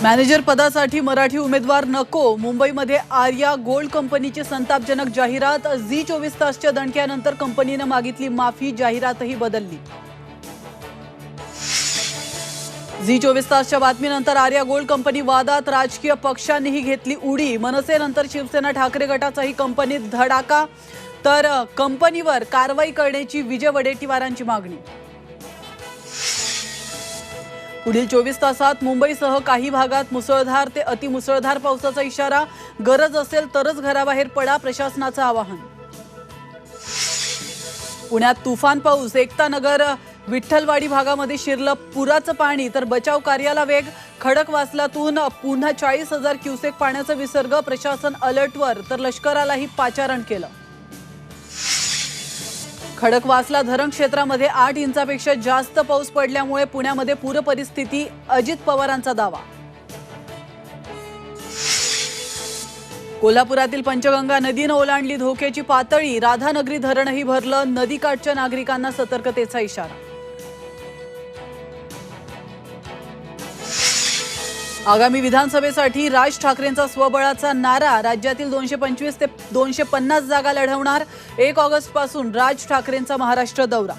Manager पदासाठी मराठी उमेदवार नको, मुंबईमध्ये आर्या गोल्ड कंपनीची संतापजनक जाहिरात। झी 24 तासच्या दणक्यानंतर कंपनीने मागितली माफी, जाहिरातही बदलली। झी 24 तासच्या बातमीनंतर आर्या गोल्ड कंपनी वादात, राजकीय पक्षांनीही घेतली उडी। मनसेनंतर शिवसेना ठाकरे गटाचाही कंपनीत धडाका, तर कंपनीवर कारवाई करण्याची विजय वडेट्टीवारांची मागणी। पुढील 24 तासात मुंबईसह काही भागात मुसळधार ते अतिमुसळधार पावसाचा इशारा, गरज असेल तरच घराबाहेर पडा, प्रशासनाचं आवाहन। पुण्यात तुफान पाऊस, एकता नगर विठ्ठलवाडी भागामध्ये शिरलं पुराचं पाणी, तर बचाव कार्याला वेग। खडकवासलातून पुन्हा 40,000 क्युसेक पाण्याचा विसर्ग, प्रशासन अलर्टवर, तर लष्करालाही पाचारण केलं। खडकवासला धरण क्षेत्रामध्ये 8 इंचापेक्षा जास्त पाऊस पडल्यामुळे पुण्यामध्ये पूर परिस्थिती, अजित पवारांचा दावा। कोल्हापुरातील पंचगंगा नदीनं ओलांडली धोक्याची पातळी, राधानगरी धरणही भरलं, नदीकाठच्या नागरिकांना सतर्कतेचा इशारा। आगामी विधानसभेसाठी राज ठाकरेंचा स्वबळाचा नारा, राज्यातील 225 ते 250 जागा लढवणार। 1 ऑगस्ट पासून राज ठाकरेंचा महाराष्ट्र दौरा।